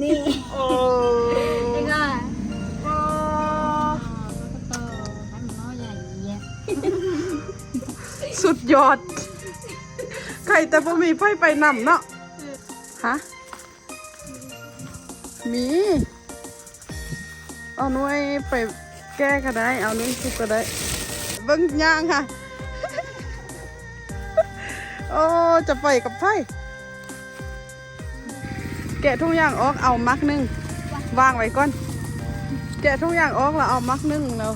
นี่โอ้แล้วก็สุดยอดใครแต่บ่มีไฟไปนำเนาะฮะมีเอาหน่วยไปแก้ก็ได้เอาหน่วยสุกก็ได้เบิ่งย่างค่ะโอ้จะไปกับไฟแกะทุกอย่างออกเอามักนึงวางไว้ก่อนแกะทุกอย่างออกแล้วเอามักนึงแล้ว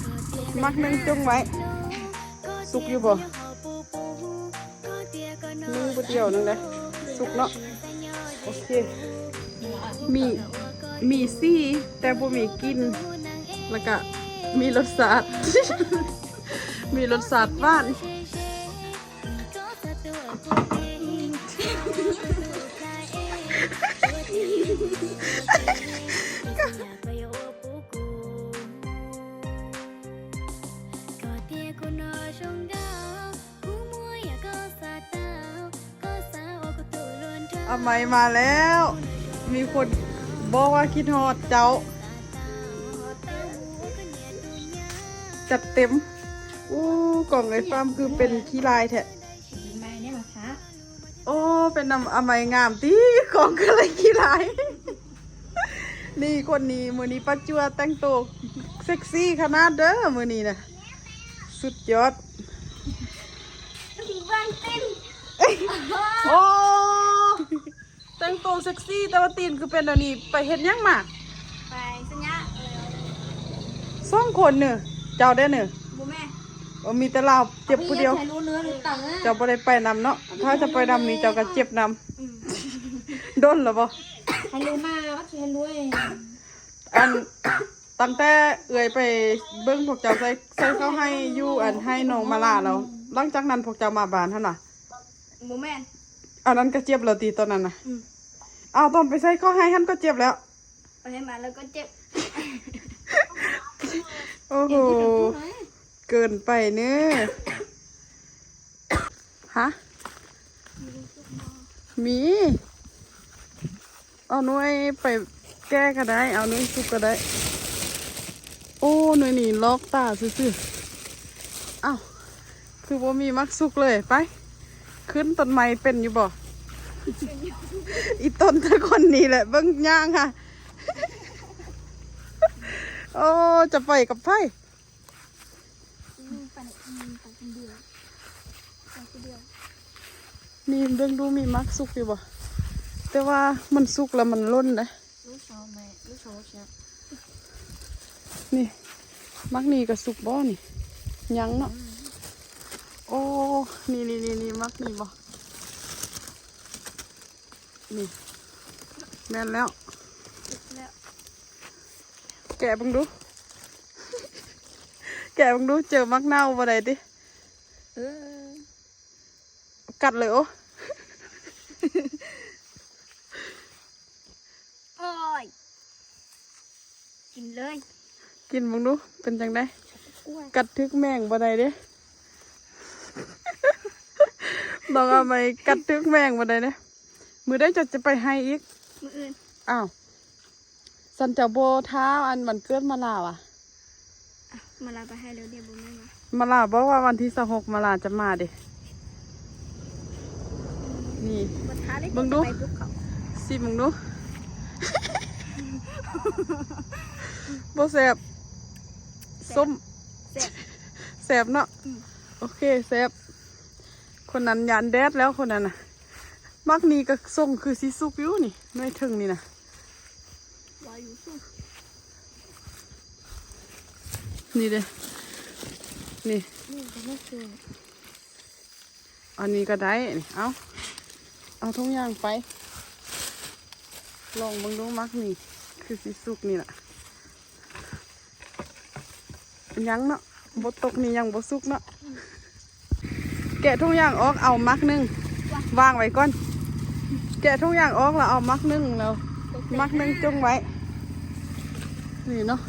มักนึงจุ่มไว้สุกอยู่บ่นึ่งบ่เดียวนึงเลยสุกเนาะโอเคมีซี่แต่บ่มีกลิ่นแล้วก็มีรสชาติ มีรสชาติหวานเอาไม้มาแล้ว มีคนบอกว่าคิดฮอดเจ้าจัดเต็มอู้กล่องไอ้ฟาร์มคือเป็นขี้ลายแท้โอ้เป็นน้ำอไมงามตีกล่องคืออะไรขี้ลาย นี่คนนี้มือนี้ป้าจัวแต่งตัวเซ็กซี่ขนาดเด้อมือนี้นะสุดยอดโอ้แต่งตัวเซ็กซี่แต่ว่าตีนคือเป็นอันนี้ไปเห็นยังมาไปสัญญาสองคนเนอะเจ้าได้เนอะบูแม่มีแต่เราเจ็บผู้เดียวเจ้าบ่ได้ไปนำเนาะถ้าจะไปนำนี่เจ้าก็เจ็บนำโดนหรอบ่ให้รู้มาว่าให้รู้อันตั้งแต่เอื่อยไปเบิ้งพวกเจ้าใส่เข้าให้ยู่อันให้น้องมาลาแล้วหลังจากนั้นพวกเจ้ามาบ้านเท่าน่ะบูแม่อันนั้นก็เจ็บแล้วตีตอนนั้นน่ะเอาตอนไปใส่เข้าให้ท่านก็เจ็บแล้วไปให้มาแล้วก็เจ็บโอ้โหเกินไปเนื้อฮะมีเอาหน่วยไปแก้ก็ได้เอาหน่วยสุกก็ได้โอ้หน่วยนี่ลอกตาซื่อๆอ้าวคือว่ามีมักสุกเลยไปขึ้นต้นไม้เป็นอยู่บ่ อีต้นตะคนนี้แหละเบิ้งย่างค่ะ โอ้จะไปกับไฟมีเรื่องดูมีมักสุกอยู่บ่แต่ว่ามันสุกแล้วมันล้นนะนี่มักนี่ก็สุกบ่นี่ยังเนาะโอ้นี่มักนี่บ่นี่แม่นแล้วแกะบังดู แกะบังดูเจอมักเน่าบ่ได้ดิกัดเลยโอ้โอ้ยกินเลยกินบังดูเป็นจังไดกัดทึกแมงบ่ได้เด้ลองเอาไปกัดทึกแมงบ่ได้เด้มือได้จะไปให้อีกมืออื่นอ้าวสันเจ้าโบเท้าอันมันเกิดมาลาว่ะมาลาไปให้เร็วเดี๋ยวบุญไม่มาลาบอกว่าวันที่26มาลาจะมาเด้นี่มึงดูสิมึงดูโบแสบส้มแสบเนาะโอเคแสบคนนั้นยันแดดแล้วคนนั้นน่ะมักนี่ก็ส่งคือซีซุกอยู่นี่ไม่ถึงนี่นะนี่เด้นี่อันนี้ก็ได้เอาทุกอย่างไปลองบังดูมักนี่คือซีซุกนี่แหละยังเนาะบดตกนี่ยังบดซุกเนาะแกะทุกอย่างออกเอามักนึงวางไว้ก่อนแกะทุกอย่างออกแล้วเอามักนึ่งแล้วมักนึ่งจุ่มไว้นี่เนาะ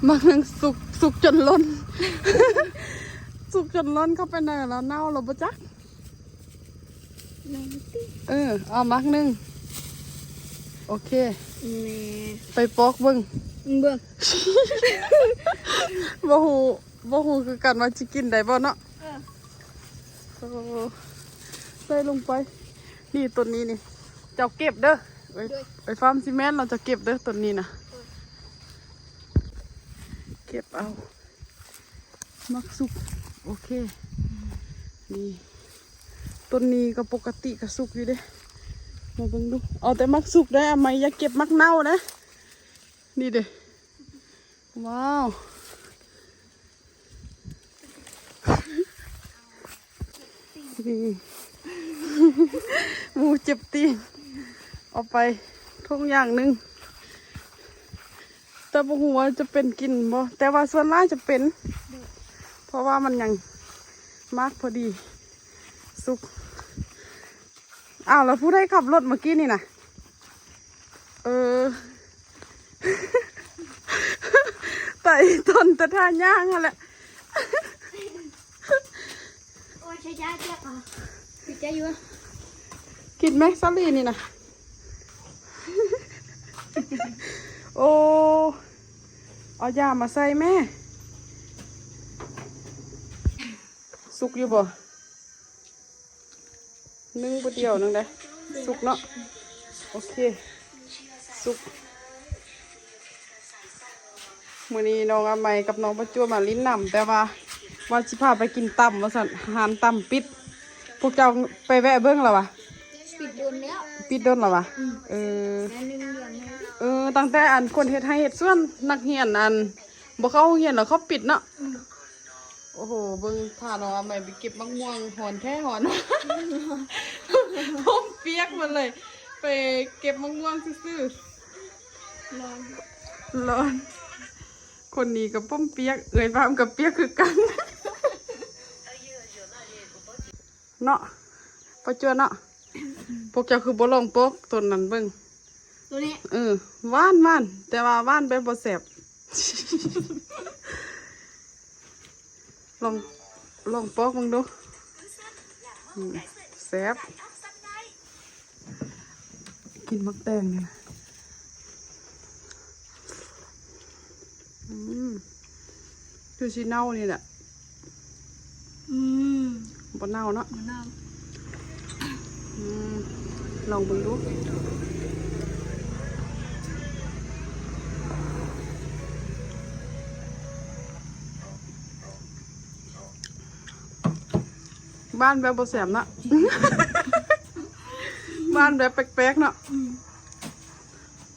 มักนึ่งสุกจนล้น สุกจนล้นเข้าไปในแล้วเน่าเราบ่จักเอามักนึ่งโอ โอเค นี่ ไปปอกเบิ่ง เบิ่ง บ่ฮู้คือกันว่าสิกินได้บ่เนาะโอ้ใส่ลงไปนี่ต้นนี้นี่เจ้าเก็บเด้อไปฟาร์มซีเมนต์เราจะเก็บเด้อต้นนี้นะเก็บเอามักสุกโอเคนี่ต้นนี้ก็ปกติก็สุกอยู่เด้มาเบิ่งดูเอาแต่มักสุกได้อะไหมอย่าเก็บมักเน่านะนี่เด้ว้าวนี่ หมูเจ็บตีนเอาไปทุกอย่างหนึ่งแต่บ่ฮู้ว่าจะเป็นกินบ่แต่ว่าส่วนมากจะเป็นเพราะว่ามันยังมากพอดีสุกอ้าวแล้วผู้ใดขับรถเมื่อกี้นี่นะไต่ต้นตะท่าย่างอะไร โอ้ยใช่จ้าเจ้าค่ะพี่เจ้าอยู่ กินไหมซาลีนี่นะ โอ้เอายามาใส่แม่สุกอยู่บ่นึ่งประเดียวนึงได้สุกเนาะโอเคสุกมื้อนี้น้องอาไมกับน้องประจวบมาลิ้นนำแต่ว่าสิพาไปกินตำว่าซั่นอาหารตำปิดพวกเจ้าไปแวะเบิ่งแล้ววะ ปิดโดนแล้ว ปิดโดนแล้ววะแม่1 เดือนแล้ว ตั้งแต่อันคนเฮ็ดให้เฮ็ดส่วนนักเรียนอันบ่เข้าโรงเรียนแล้วเขาปิดเนาะโอ้โหเบิ่งพาน้องอาไมไปเก็บมะม่วงหอนแท้หอน ผมเปียกหมดเลยไปเก็บมะม่วงซื่อ ร้อน ๆร้อนคนนี้กับป้อมเปียกเอ่ยพามกับเปียกคือกัน เนาะประจวบเนาะพวกเจ้าคือบ่ลองปกต้นนั้นเบิ่ง ตัวนี้ หวานแต่ว่าหวานไปบ่แซ่บ ลองปอกมึงดูแซ่บกินมักแตงเนี่ยนะคือชีเน่านี่แหละบ่เน่าเนาะ มะนาว ลองมึงดูบ้านแบบบ่แสบเนาะ บ้านแบบแปลกๆเนาะ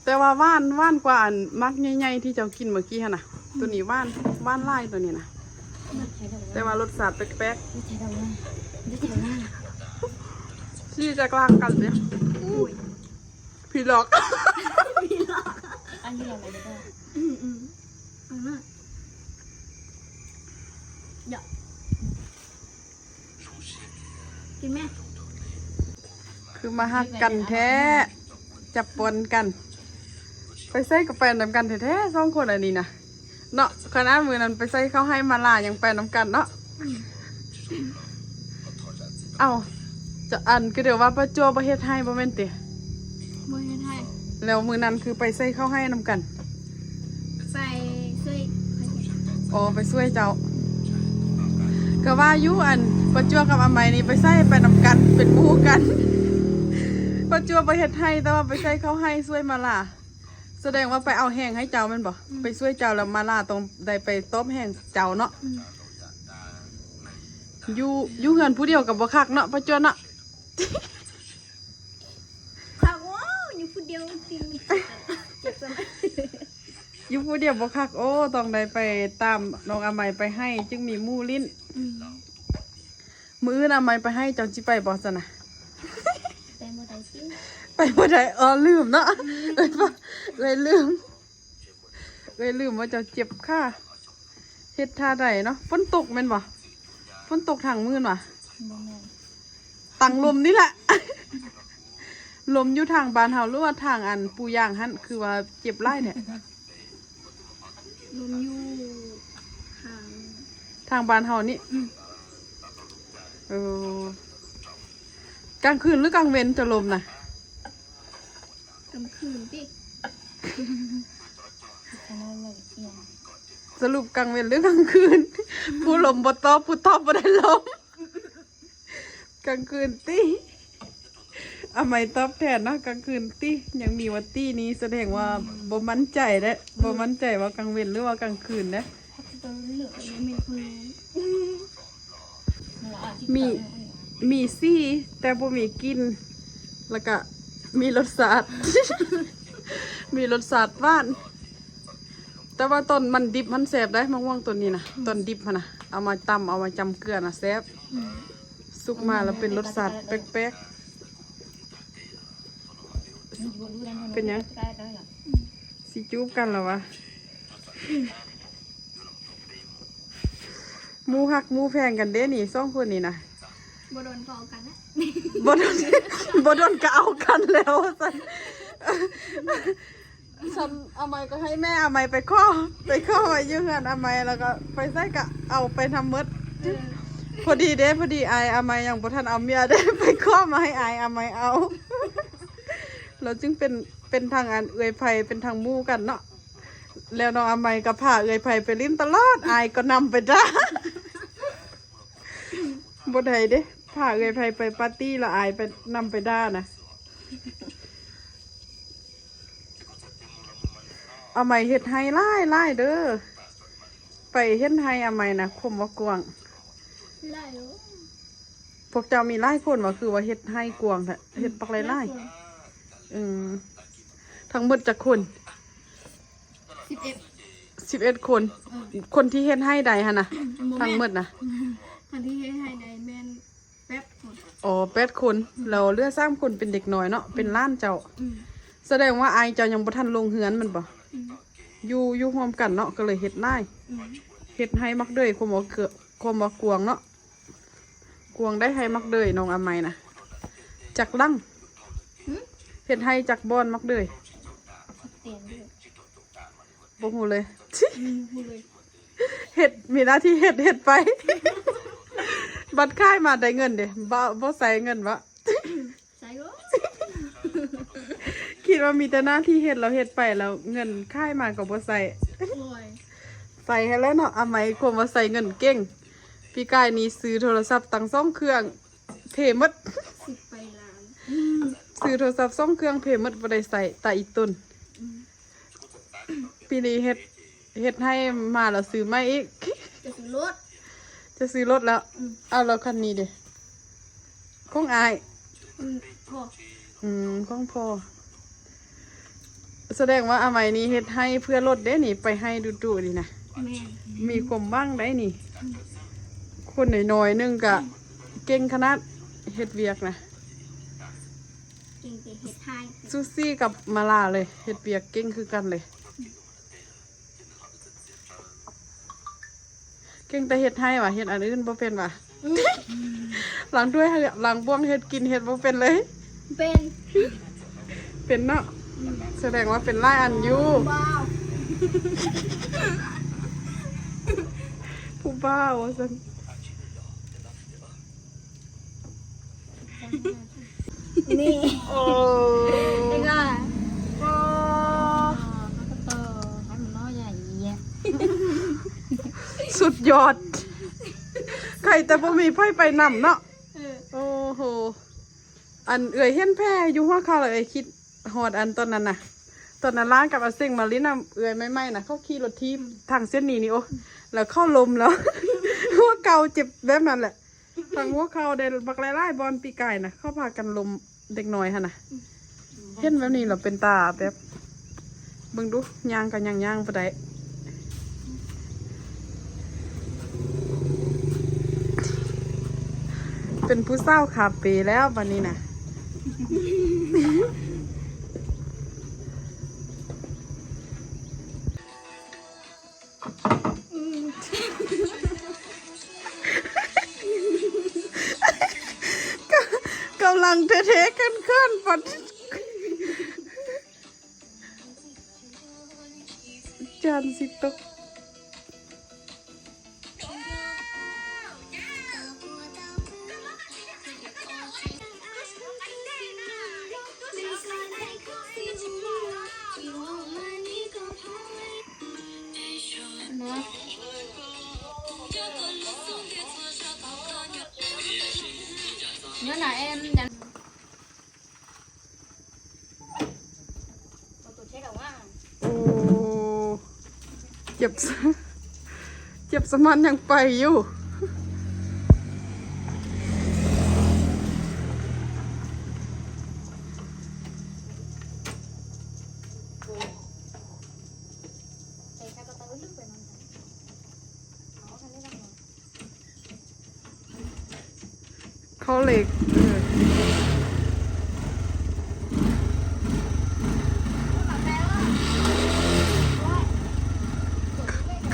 แต่ว่าว่านกว่าอันมักใหญ่ๆที่เจ้ากินเมื่อกี้ฮะนะตัวนี้ว่านไล่ตัวนี้นะแต่ว่ารสชาติแปลก ไม่ใช่ดอกนะไม่ใช่ดอกนะ ๆที่จะกลางกันเนี่ยพี่หลอก อันนี้เราอะไรก็อันนั้นเดี๋ยวกินไหม คือมาหักกันแท้จับปนกัน ไปใส่กับแฟนนำกันแท้ๆสองคนอันนี้นะเนาะขนาดมือนั้นไปใส่เขาให้มาลายังแฟนนำกันเนาะเอาจะอันก็เดี๋ยวว่าประจวบประเทศไทยบ่แม่นติ ไม่ให้ แล้วมือนั้นคือไปใส่เขาให้นำกัน ใส่ช่วย อ๋อไปช่วยเจ้าก็ว่าอยุอันประจวบกับอาไหมนี่ไปใส่ไปนำกันเป็นหมู่กัน ประจวบประเทศไทยแต่ว่าไปใส่เขาให้ช่วยมาลาแสดงว่าไปเอาแห้งให้เจ้าแมันบ่ไปช่วยเจ้าแล้วมาลาตรงได้ไปต้มแห้งเจ้าเนาะอยู่เฮือนผู้เดียวกับบ่คักเนาะประจวบเนาะ ข้าวว้าวอยู่คนเดียวจริงเก็บสมัย อยู่ผู้เดียวบ่คักโอ้ต้องได้ไปตามน้องอาไหมไปให้จึงมีหมู่ลิ้นมื้ออื่นอาไหมไปให้เจ้าจิไปบ่ซะนะ แต่โมได้สิ ไปบ่ได้ลืมเนาะเลยลืมว่าเจ้าเจ็บขาเฮ็ดท่าใดเนาะฝนตกแม่นบ่ฝนตกทางมื้อน่ะ บ่แม่น ตังลมนี่แหละ ลมอยู่ทางบ้านเฮาหรือว่าทางอันปูย่างหั่นคือว่าเจ็บไล่เนี่ย ลมอยู่ห่าง ทางบ้านเฮานี่กลางคืนหรือกลางเว้นจะลมน่ะ ก กลางคืนพี่ อันนั้นเลยเอียง สรุปกลางเวรหรือกลางคืน ผู้ลมบ่ตอบผู้ตอบบ่ได้ลมกลางคืนตี้เอาไม่ตอบแทนนะกลางคืนตี้ยังมีว่าตี้นี้แสดงว่าบ่มั่นใจเด้บ่มั่นใจว่ากลางเวรหรือว่ากลางคืนเด้ พักตัวเหลือยังมีคนรู้มีซี่แต่บ่มีกลินแล้วก็มีรสชาติ มีรสชาติหวาน แต่ว่าตอนมันดิบมันแซ่บได้มะม่วงตัวนี้นะตอนดิบนะเอามาตำเอามาจำเกลือนะแซ่บสุกมาแล้วเป็นรสชาติแปลกๆเป็นยังสิจูบกันเหรอวะหมูหักหมูแพงกันเด้นี่สองคนนี่นะ บ่โดนพอกันนะ บ่โดน บ่โดนก็เอากันแล้วสันฉันเอาไม้ก็ให้แม่เอาไม้ไปข้อไว้อยืงกันเอาไม้แล้วก็ไปใส่กะเอาไปทำมดพอดีเด้พอดีไอเอาไม้ยังบ่ทันเอาเมียเด้ไปข้อมาให้ไอเอาไม้เอาเราจึงเป็นทางอันเอื้อยไผเป็นทางหมู่กันเนาะแล้วน้องเอาไม้ก็พาเอื้อยไผไปลิ้นตลอดไอก็นำไปจ้าบ่ได้เด้พาเอื้อยไผไปปาร์ตี้แล้วไอไปนำไปด้านะเอาไม้เฮ็ดให้ไล่เด้อไปเฮ็ดให้เอาไม้นะคมว่ากวาง ไล่รู้ พวกเจ้ามีไล่คนว่าคือว่าเฮ็ดให้กวางแท้เฮ็ดปักไล่ทั้งหมดจักคน 11 11 คน คนที่เฮ็ดให้ใดหั่นน่ะทั้งหมดน่ะ คนที่ให้ในแมนแป๊บคน อ๋อ8 คนเราเหลือ3คนเป็นเด็กน้อยเนาะเป็นล้านเจ้า แสดงว่าอายเจ้ายังบ่ทันลงเฮือนมันบ่อยู่ร่วมกันเนาะก็เลยเฮ็ดไล่เฮ็ดให้มักเด้ยความว่ากวางเนาะกวางได้ให้มักเด้ยน้องอมัยน่ะจักลังเฮ็ดให้จักบอนมักเด้ย เตียนด้วย บ่ฮู้เลย พูดเลย เฮ็ดมีหน้าที่เฮ็ดไป บัตรค่ายมาได้เงินเด้บ่ใส่เงินวะ ใช่ก็ คิดว่ามีแต่หน้าที่เฮ็ดเราเฮ็ดไปแล้วเงินค่ายมาก็บ่ใส่ โอ้ย ใส่ให้แล้วเนาะอมัยความว่าใส่เงินเก่งพี่กายนี้ซื้อโทรศัพท์ตั้ง2 เครื่องเพหมด 10 ไปล้าน ซื้อโทรศัพท์2 เครื่องเพหมดบ่ได้ใส่ตาอีตุนปีนี้เฮ็ดให้มาแล้วซื้อใหม่อีก จะซื้อรถ จะซื้อรถแล้วเอาแล้วคันนี้เด้ของอาย พอ ของพ่อแสดงว่าอาไมนี้เฮ็ดให้เพื่อรถเด้นี่ไปให้ดูๆนี่นะ แม่ มีความบ้างได้นี่ คนหน่อยๆนึงกะเก่งขนาดเฮ็ดเวียกนะ เก่งแต่เฮ็ดไทย ซูซี่กับมาลาเลยเฮ็ดเวียกเก่งคือกันเลย เก่งแต่เฮ็ดให้ว่ะเฮ็ดอันอื่นบ่เป็นว่ะ หลังด้วยหลังบ้วงเฮ็ดกินเฮ็ดบ่เป็นเลย เป็น เป็นเนาะแสดงว่าเป็นหลายอันอยู่ ว้าว ผู้บ้าวว่าซั่น นี่ โอ้ เป็นไง แล้วก็ต่อให้มันน้อยใหญ่เยี่ย สุดยอดใครแต่บ่มีไผไปนำเนาะโอ้โหอันเอ่ยเห็นแพ้อยู่หัวเขาเลยเอ่ยคิดฮอดอันตอนนั้นน่ะตอนนั้นร้านกับอาเซ็งมาลิน่ะเอ่ยไม่ๆน่ะเขาขี่รถทีมทางเส้นนี้นี่โอ้แล้วเข้าลมแล้ว หัวเก่าเจ็บแบบนั้นแหละทางหัวเข่าได้บักไล่ๆบอลปีกายน่ะเข้าพากันลมเด็กน้อยหั่นน่ะเห็นแบบนี้เราเป็นตาแบบเบิ่งดูย่างกันย่างบ่ได้เป็นผู้เศร้าคาเฟ่แล้วบัดนี้น่ะ กำลังเทๆกันเคลื่อนปัดจานสิตก จ็บเจ็บสมันยังไปอยู่ ใส่กระเป๋าลึกไปมันเอาคันนี้บ้างเหรอ เขาเหล็ก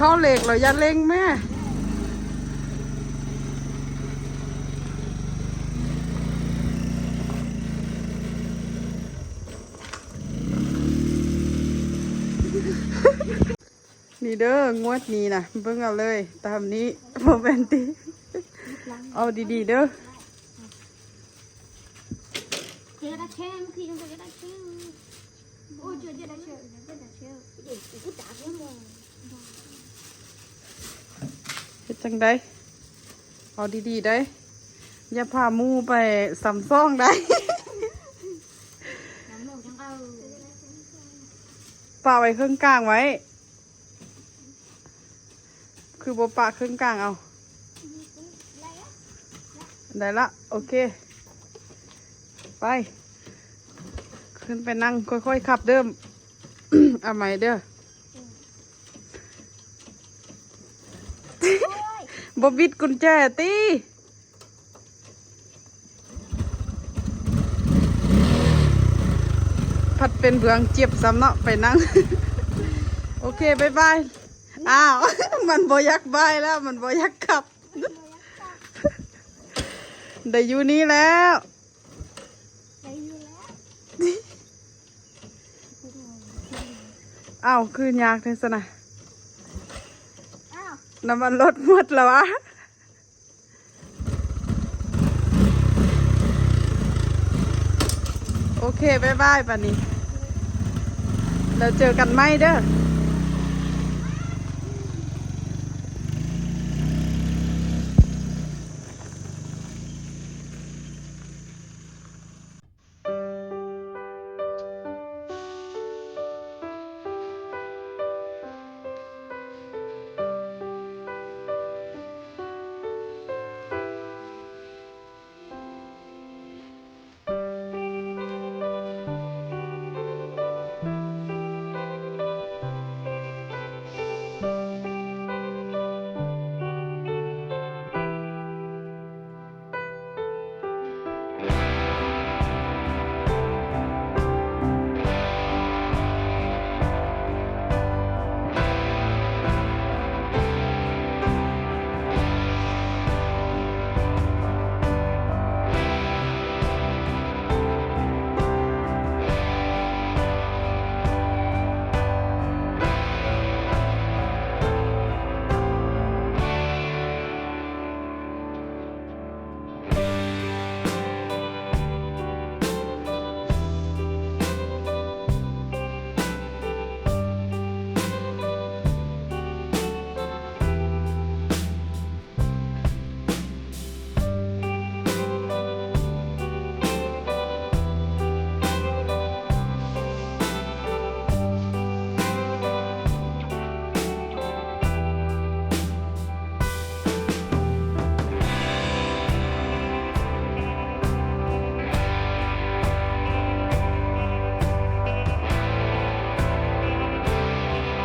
เข้าเหล็กเราอย่าเล่งแม่นี่เด้องวดนี้นะเบิ่งเอาเลยตามนี้โมเมนตีเอาดีๆเด้อ เจอได้แค่เมื่อกี้ยังเจอได้แค่โอ้เจอได้แค่เจอได้แค่เด็กกูด่าเพื่อนเลย เฮ็ดจังได้เอาดีๆได้อย่าพาหมูไปสำซ่องได้ น้ำหนูจังเอา ป่าไว้ครึ่งกลางไว้ คือบ่ปะครึ่งกลางเอา ได้ละ โอเค ไป ขึ้นไปนั่งค่อยๆขับเดิม เอาใหม่เด้อ บบิดกุญแจตีผัดเป็นเบืองเจ็บซ้ำเนาะไปนั่ง โอเคบายบาย อ้าว มันบ่อยากบายแล้ว มันบ่อยากขับ ได้อยู่นี่แล้ว ไปอยู่แล้ว อ้าว คือยากเทศนะ อ้าว น้ำมันลดหมดแล้ววะ โอเคบายบายป่านนี้ แล้วเจอกันไหมเด้อ